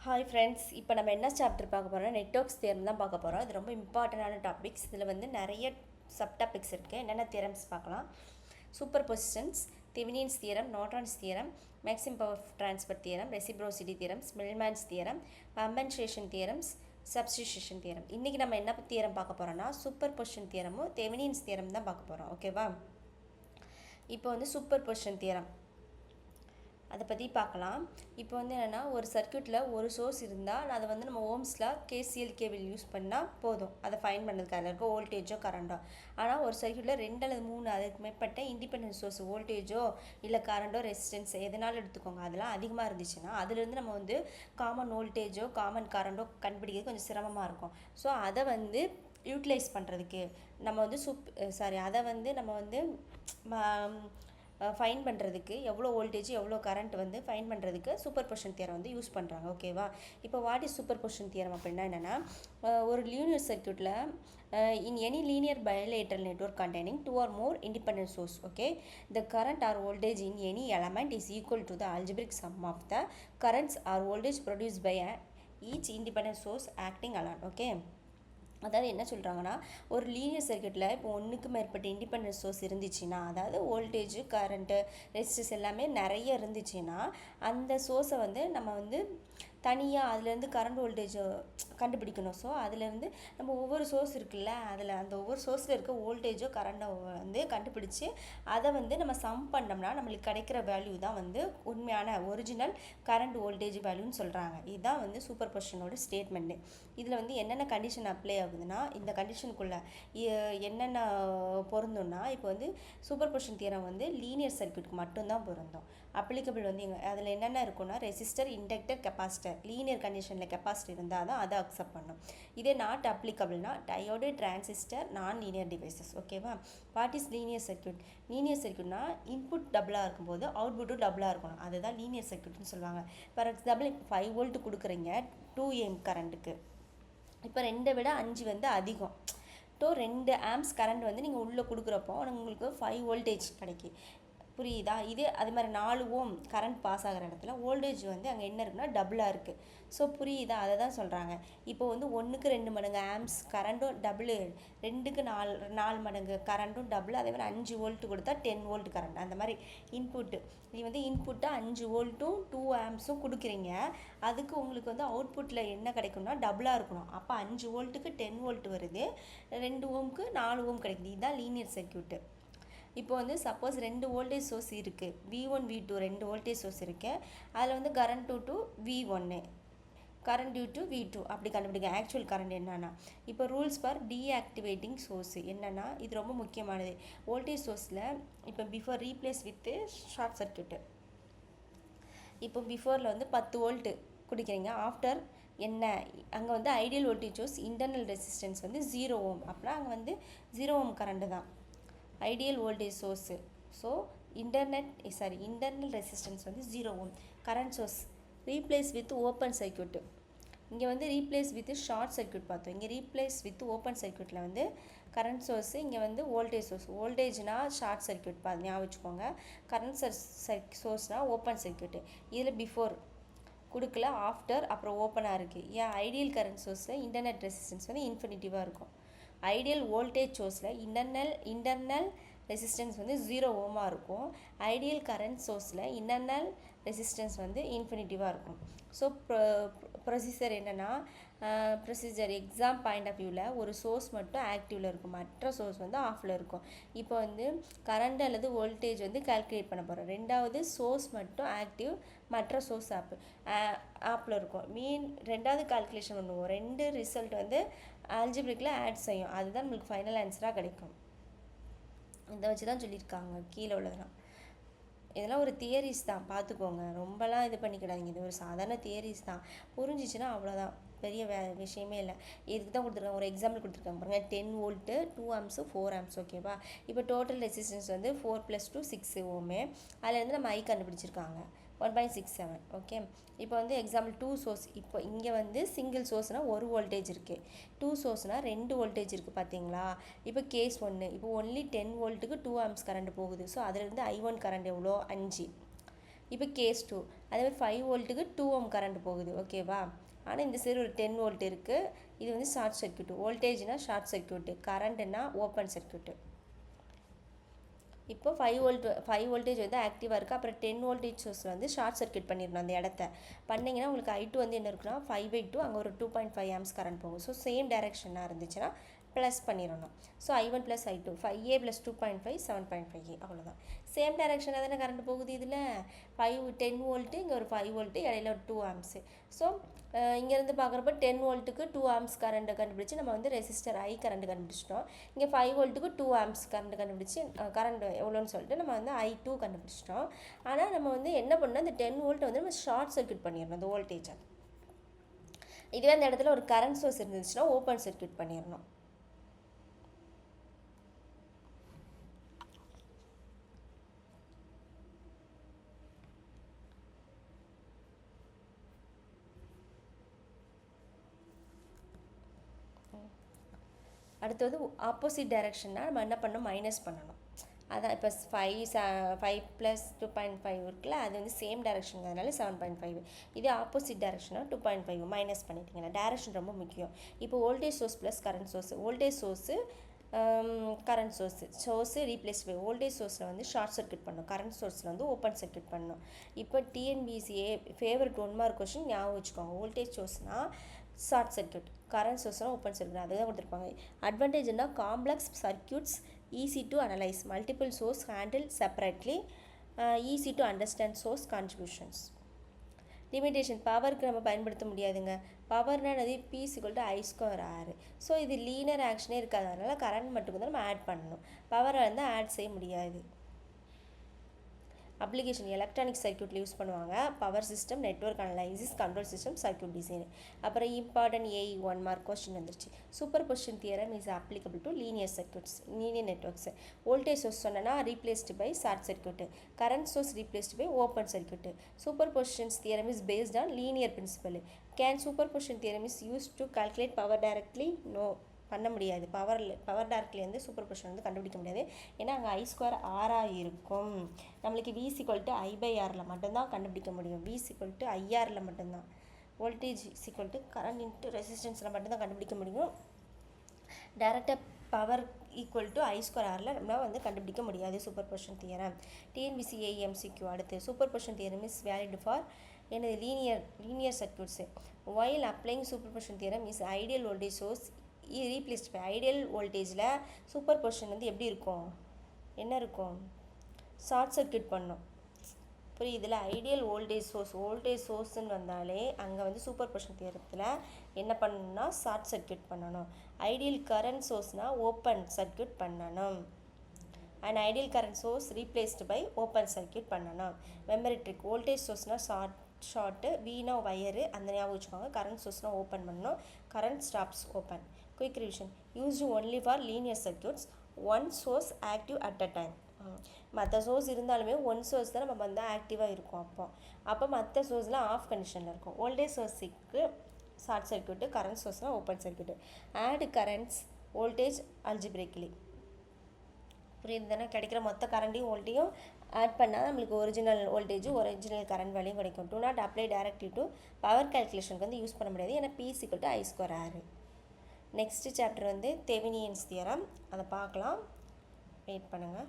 Hi friends, இப்போ நம்ம என்ன சாப்டர் பார்க்க போகிறோம்? நெட்வொர்க்ஸ் தியரம் தான் பார்க்க போகிறோம். இது ரொம்ப இம்பார்ட்டண்டான டாபிக்ஸ். இதில் வந்து நிறைய சப் டாபிக்ஸ் இருக்குது. என்னென்ன தியரம்ஸ் பார்க்கலாம்? Superpositions, Thevenin's theorem, Norton's theorem, maximum power transfer theorem, reciprocity theorems, Millman's theorem, compensation theorems, substitution theorem. இன்றைக்கி நம்ம என்ன தியரம் பார்க்க போகிறோம்னா சூப்பர் பொசிஷன் தியரமும் தெவினியன்ஸ் தியரம் தான் பார்க்க போகிறோம். ஓகேவா? இப்போ வந்து சூப்பர் பொசிஷன் தியரம் அதை பற்றி பார்க்கலாம். இப்போ வந்து என்னென்னா, ஒரு சர்க்யூட்டில் ஒரு சோர்ஸ் இருந்தால் அதை வந்து நம்ம ஓம்ஸில் கேசிஎல் கேபிள் யூஸ் பண்ணால் போதும் அதை ஃபைன் பண்ணுறதுக்கு. அதில் இருக்க வோல்டேஜோ கரண்டோ. ஆனால் ஒரு சர்க்யூட்டில் 2 அல்லது 3 அதுக்கு மேற்பட்ட இண்டிபெண்டன்ட் சோர்ஸ் வோல்டேஜோ இல்லை கரண்டோ ரெசிஸ்டன்ஸ் எதனாலும் எடுத்துக்கோங்க, அதெல்லாம் அதிகமாக இருந்துச்சுன்னா அதுலேருந்து நம்ம வந்து காமன் வோல்டேஜோ காமன் கரண்டோ கண்டுபிடிக்கிறது கொஞ்சம் சிரமமாக இருக்கும். ஸோ அதை வந்து யூட்டிலைஸ் பண்ணுறதுக்கு நம்ம வந்து அதை வந்து நம்ம வந்து ஃபைன் பண்ணுறதுக்கு எவ்வளோ வோல்டேஜ் எவ்வளோ கரண்ட் வந்து ஃபைன் பண்ணுறதுக்கு சூப்பர் பொசிஷன் தியரம் வந்து யூஸ் பண்ணுறாங்க. ஓகேவா? இப்போ what is super position theorem அப்படின்னா என்னென்னா, ஒரு லீனியர் சர்க்யூட்டில் in any linear bilateral network containing 2 or more independent source, okay, the current or voltage in any element is equal to the algebraic sum of the currents or voltage produced by each independent source acting alone. Okay, அதாவது என்ன சொல்கிறாங்கன்னா, ஒரு linear சர்க்யூட்டில் இப்போ ஒன்றுக்கு மேற்பட்ட independent source இருந்துச்சுன்னா, அதாவது வோல்டேஜ் கரண்ட்டு ரெசிஸ்டன்ஸ் எல்லாமே நிறைய இருந்துச்சுன்னா, அந்த சோர்ஸை வந்து நம்ம வந்து தனியாக அதுலேருந்து கரண்ட் வோல்டேஜ் கண்டுபிடிக்கணும். ஸோ அதுலேருந்து நம்ம ஒவ்வொரு சோர்ஸ் இருக்குல்ல, அதில் அந்த ஒவ்வொரு சோர்ஸில் இருக்க வோல்டேஜோ கரண்டோ வந்து கண்டுபிடிச்சி அதை வந்து நம்ம சம் பண்ணோம்னா நம்மளுக்கு கிடைக்கிற வேல்யூ தான் வந்து உண்மையான ஒரிஜினல் கரண்ட் வோல்டேஜ் வேல்யூன்னு சொல்கிறாங்க. இதுதான் வந்து சூப்பர் பொசிஷனோட ஸ்டேட்மெண்ட்டு. இதில் வந்து என்னென்ன கண்டிஷன் அப்ளை ஆகுதுன்னா, இந்த கண்டிஷனுக்குள்ளே என்னென்ன பொருந்தும்னா, இப்போ வந்து சூப்பர் பொசிஷன் தியரம் வந்து லீனியர் சர்க்யூட்டுக்கு மட்டும்தான் பொருந்தும். அப்ளிகபிள் வந்து அதில் என்னென்ன இருக்குன்னா, ரெசிஸ்டர், இண்டக்டர், கெப்பாசிட்டர். லீனியர் கண்டிஷனில் கெப்பாசிட்டர் இருந்தால் தான் அதை அக்செப்ட் பண்ணும். இதே நாட் அப்ளிகபிள்னா diode, transistor, non linear devices. ஓகேவா? What is linear circuit? Linear சர்க்யூட்னா இன்புட் டபுளாக இருக்கும்போது அவுட்புட்டும் டபுளாக இருக்கணும், அதுதான் லீனியர் சர்க்யூட்னு சொல்லுவாங்க. ஃபார் எக்ஸாம்பிள், இப்போ 5 வோல்ட் கொடுக்குறீங்க 2 ஆம்ப் கரண்ட்டுக்கு. இப்போ 2 விட 5 வந்து அதிகம். 2 ஆம்ப்ஸ் கரண்ட் வந்து நீங்கள் உள்ளே கொடுக்குறப்போ உங்களுக்கு 5 வோல்டேஜ் கிடைக்கும். புரியுதா? இது அது மாதிரி 4 ஓம் கரண்ட் பாஸ் ஆகிற இடத்துல வோல்டேஜ் வந்து அங்கே என்ன இருக்குன்னா டபுளாக இருக்குது. ஸோ புரியுதா? அதை தான் சொல்கிறாங்க. இப்போ வந்து 1க்கு 2 மடங்கு ஆம்ப்ஸ் கரண்ட்டும் டபுள், 2க்கு 4 மடங்கு கரண்ட்டும் டபுள். அதே மாதிரி 5 வோல்ட் கொடுத்தா 10 வோல்ட் கரண்ட். அந்த மாதிரி இன்புட்டு நீ வந்து இன்புட்டாக 5 வோல்ட்டும் 2 ஆம்ப்ஸும் கொடுக்குறீங்க. அதுக்கு உங்களுக்கு வந்து அவுட்புட்டில் என்ன கிடைக்கும்னா டபுளாக இருக்கணும். அப்போ 5 வோல்ட்டுக்கு 10 வோல்ட் வருது, 2 ஓம்க்கு 4 ஓம் கிடைக்குது. இதுதான் லீனியர் சர்க்யூட்டு. இப்போ வந்து சப்போஸ் 2 வோல்டேஜ் சோர்ஸ் இருக்குது, V1 V2 2 வோல்டேஜ் சோர்ஸ் இருக்குது. அதில் வந்து current due to V1, current due to V2 அப்படி கண்டுபிடிங்க. ஆக்சுவல் கரண்ட் என்னன்னா, இப்போ ரூல்ஸ் ஃபார் டீஆக்டிவேட்டிங் சோர்ஸ் என்னென்னா, இது ரொம்ப முக்கியமானது. வோல்டேஜ் சோர்ஸில் இப்போ before replace with short circuit. இப்போ பிஃபோரில் வந்து 10 வோல்ட்டு கொடுக்குறீங்க. ஆஃப்டர் என்ன, அங்கே வந்து ideal voltage source internal resistance வந்து 0 ஓம். அப்படின்னா அங்கே வந்து 0 ஓம் கரண்ட்டு தான் ideal voltage source. So internal resistance வந்து 0 ohm. Current source replace with open circuit. இங்கே வந்து ரீப்ளேஸ் வித் ஷார்ட் சர்க்யூட் பார்த்தோம். இங்கே ரீப்ளேஸ் வித் ஓப்பன் சர்க்யூட்டில் வந்து கரண்ட் சோர்ஸு, இங்கே வந்து வோல்டேஜ் சோர்ஸ். வோல்டேஜ்னால் ஷார்ட் சர்க்யூட் ஞாபகம் வச்சுக்கோங்க. கரண்ட் சோர்ஸ்னால் ஓப்பன் சர்க்யூட்டு. இதில் பிஃபோர் கொடுக்கல, ஆஃப்டர், அப்புறம் ஓப்பனாக இருக்குது. ஏன் ஐடியல் கரண்ட் சோர்ஸில் இன்டர்னல் ரெசிஸ்டன்ஸ் வந்து இன்ஃபினிட்டிவாக இருக்கும். ஐடியல் வோல்டேஜ் சோர்ஸில் இன்டர்னல் ரெசிஸ்டன்ஸ் வந்து 0 ஓமாக இருக்கும். ஐடியல் கரண்ட் சோர்ஸில் இன்டர்னல் ரெசிஸ்டன்ஸ் வந்து இன்ஃபினிட்டிவாக இருக்கும். ஸோ ப்ரொசீஜர் என்னென்னா, எக்ஸாம் பாயிண்ட் ஆஃப் வியூவில் ஒரு சோர்ஸ் மட்டும் ஆக்டிவில் இருக்கும், மற்ற சோர்ஸ் வந்து ஆஃபில் இருக்கும். இப்போ வந்து கரண்ட் அல்லது வோல்டேஜ் வந்து கால்குலேட் பண்ண போகிறோம். ரெண்டாவது சோர்ஸ் மட்டும் ஆக்டிவ், மற்ற சோர்ஸ் ஆப்பில் இருக்கும். ரெண்டாவது கால்குலேஷன் பண்ணுவோம். 2 ரிசல்ட் வந்து ஆல்ஜிப்ரிக்கில் ஆட் செய்யும். அதுதான் நம்மளுக்கு ஃபைனல் ஆன்சராக கிடைக்கும். இதை வச்சு தான் சொல்லியிருக்காங்க கீழே உள்ளதெல்லாம். இதெல்லாம் ஒரு தியரிஸ் தான், பார்த்துக்கோங்க. ரொம்பலாம் இது பண்ணிக்கிடாதீங்க. இது ஒரு சாதாரண தியரிஸ் தான். புரிஞ்சிச்சுன்னா அவ்வளோதான், பெரிய விஷயமே இல்லை. இதுக்கு தான் கொடுத்துருக்காங்க. ஒரு எக்ஸாம்பிள் கொடுத்துருக்காங்க பாருங்கள். 10 வோல்ட்டு 2 ஆம்ஸு 4 ஆம்ஸ். ஓகேவா? இப்போ டோட்டல் ரெசிஸ்டன்ஸ் வந்து 4 + 2 6 ஓமே. அதுலேருந்து நம்ம கண்டுபிடிச்சிருக்காங்க 1.67. ஓகே, இப்போ வந்து எக்ஸாம்பிள் 2 சோர்ஸ். இப்போ இங்கே வந்து சிங்கிள் சோர்ஸ்னால் 1 வோல்டேஜ் இருக்குது, 2 சோர்ஸ்னால் 2 வோல்டேஜ் இருக்குது. பார்த்தீங்களா? இப்போ கேஸ் 1, இப்போ ஒன்லி 10 வோல்ட்டுக்கு 2 ஆம்ஸ் கரண்ட் போகுது. ஸோ அதிலிருந்து I1 கரண்ட் எவ்வளோ? 5. இப்போ கேஸ் 2 அதேமாதிரி 5 வோல்ட்டுக்கு 2 ஓம் கரண்ட் போகுது ஓகேவா. ஆனால் இந்த சைடு ஒரு 10 வோல்ட் இருக்குது. இது வந்து ஷார்ட் சர்க்யூட். வோல்டேஜ்னால் ஷார்ட் சர்க்யூட்டு, கரண்ட்டுனா ஓப்பன் சர்க்யூட்டு. இப்போ 5 வோல்டேஜ் வந்து ஆக்டிவாக இருக்குது. அப்புறம் 10 வோல்டேஜ் சோர்ஸ் வந்து ஷார்ட் சர்க்யூட் பண்ணிடணும் அந்த இடத்த. பண்ணிங்கன்னா உங்களுக்கு I2 வந்து என்ன இருக்குன்னா 5/2, அங்கே ஒரு 2.5 ஆம்ஸ் கரண்ட் போகும். ஸோ சேம் டைரெக்ஷனாக இருந்துச்சுன்னா ப்ளஸ் பண்ணிடணும். So I1 + I2 5A + 2.5 7.5A அவ்வளோதான். சேம் டைரெக்ஷனாக தானே கரண்ட் போகுது. இதில் 10 வோல்ட்டு, இங்கே ஒரு 5 வோல்ட்டு, இடையில ஒரு 2 ஆம்ஸு. ஸோ இங்கேருந்து பார்க்குறப்ப 10 வோல்ட்டுக்கு 2 ஆம்ஸ் கரண்ட்டை கண்டுபிடிச்சி நம்ம வந்து ரெசிஸ்டர் I கரண்ட் கண்டுபிடிச்சிட்டோம். இங்கே 5 வோல்ட்டுக்கு 2 ஆம்ஸ் கரண்ட் கண்டுபிடிச்சி கரண்ட் எவ்வளோன்னு சொல்லிட்டு நம்ம வந்து I2 கண்டுபிடிச்சிட்டோம். ஆனால் நம்ம வந்து என்ன பண்ணோம், இந்த 10 வோல்ட்டை வந்து நம்ம ஷார்ட் சர்க்யூட் பண்ணிடணும் அந்த வோல்டேஜை. இதுவே அந்த இடத்துல ஒரு கரண்ட் சோர்ஸ் இருந்துச்சுன்னா ஓப்பன் சர்க்யூட் பண்ணிடணும். அடுத்தது ஆப்போசிட் டைரெக்ஷன்னா நம்ம என்ன பண்ணணும், மைனஸ் பண்ணணும். அதான் இப்போ 5 + 2.5 இருக்குல்ல, அது வந்து சேம் டைரெக்ஷனுங்கிறதுனால 7.5. இதே ஆப்போசிட் டைரெக்ஷனாக 2.5 மைனஸ் பண்ணிட்டீங்கன்னா டைரெக்ஷன் ரொம்ப முக்கியம். இப்போ voltage source plus current source, voltage source current source replace by voltage சோர்ஸில் வந்து ஷார்ட் சர்க்யூட் பண்ணணும், கரண்ட் சோர்ஸில் வந்து ஓப்பன் சர்க்யூட் பண்ணணும். இப்போ டிஎன்பிசிஏ ஃபேவரட் 1 மார்க் கொஸ்டின் ஞாபகம் வச்சுக்கோங்க. வோல்டேஜ் சோர்ஸ்னால் ஷார்ட் சர்க்யூட், கரண்ட் சோர்ஸ்னால் ஓப்பன் சர்க்யூட், அதுதான் கொடுத்துருப்பாங்க. அட்வான்டேஜ்னால் complex circuits easy to analyze, multiple source handled separately, easy to understand source contributions. Limitation, பவருக்கு நம்ம பயன்படுத்த முடியாதுங்க. பவர்னால் அது P = I²R. ஸோ இது லீனியர் ஆக்ஷனே இருக்காது, அதனால் கரண்ட் மட்டும் தான் நம்ம ஆட் பண்ணணும், பவரை வந்து ஆட் செய்ய முடியாது. அப்ளிகேஷன் எலக்ட்ரானிக் சர்க்யூட்டில் யூஸ் பண்ணுவாங்க. Power system, network analysis, control system, circuit design. அப்புறம் இம்பார்ட்டன்ட் ஏஇ 1 மார்க் கொஸ்டின் வந்துருச்சு. Superposition theorem is applicable to linear circuits, linear networks. Voltage source சொன்னா replaced by short circuit, current source replaced by open circuit. Superpositions theorem is based on linear principle. Can superposition theorem is use to calculate power directly? No, பண்ண முடியாது. Power டைரக்ட்லேருந்து super position வந்து கண்டுபிடிக்க முடியாது. ஏன்னா அங்கே I²R இருக்கும். நம்மளுக்கு V = I/R மட்டும்தான் கண்டுபிடிக்க முடியும். V = IR மட்டும்தான். வோல்டேஜ் கரண்ட் இன்ட்டு ரெசிஸ்டன்ஸில் மட்டும்தான் கண்டுபிடிக்க முடியும். டைரெக்டாக பவர் I²R நம்மளால் வந்து கண்டுபிடிக்க முடியாது superposition theorem. TNPSC AMCQ. அடுத்து superposition theorem is valid for எனது linear circuits. While applying superposition theorem is ideal voltage source replaced by ideal வோல்டேஜில் சூப்பர் பொசிஷன் வந்து எப்படி இருக்கும், என்ன இருக்கும், ஷார்ட் சர்க்யூட் பண்ணும். புரியுதில், ஐடியல் வோல்டேஜ் சோர்ஸ்ன்னு வந்தாலே அங்கே வந்து சூப்பர் பொசிஷன் தியரத்தில் என்ன பண்ணணும்னா ஷார்ட் சர்க்யூட் பண்ணணும். ஐடியல் கரண்ட் சோர்ஸ்னால் ஓப்பன் சர்க்யூட் பண்ணணும். And ideal current source replaced by open circuit பண்ணணும். மெமரி ட்ரிக், வோல்டேஜ் சோர்ஸ்னால் ஷார்ட்டு, வீணா வயரு, அந்த ஞாபகம் வச்சுக்கோங்க. கரண்ட் சோர்ஸ்னால் ஓப்பன் பண்ணணும், current stops open. Quick revision, used only for linear circuits, one source active at a time. மற்ற source இருந்தாலுமே ஒன் சோர்ஸ் தான் நம்ம வந்து ஆக்டிவாக இருக்கும். அப்போ மற்ற சோர்ஸில் ஆஃப் கண்டிஷனில் இருக்கும். வோல்டேஜ் சோர்ஸுக்கு ஷார்ட் சர்க்யூட்டு, கரண்ட் சோர்ஸ்னால் open circuit. Add currents voltage algebraically. புரியுது தானே, கிடைக்கிற மொத்த கரண்ட்டையும் வோல்ட்டையும் ஆட் பண்ணால் நம்மளுக்கு ஒரிஜினல் வோல்டேஜும் ஒரிஜினல் கரண்ட் வேல்யூம் கிடைக்கும். Do not apply directly to power கால்குலேஷனுக்கு வந்து யூஸ் பண்ண முடியாது, ஏன்னா P = I²R. நெக்ஸ்ட்டு சாப்டர் வந்து தெவினியன்ஸ் தியரம், அதை பார்க்கலாம், வெயிட் பண்ணுங்கள்.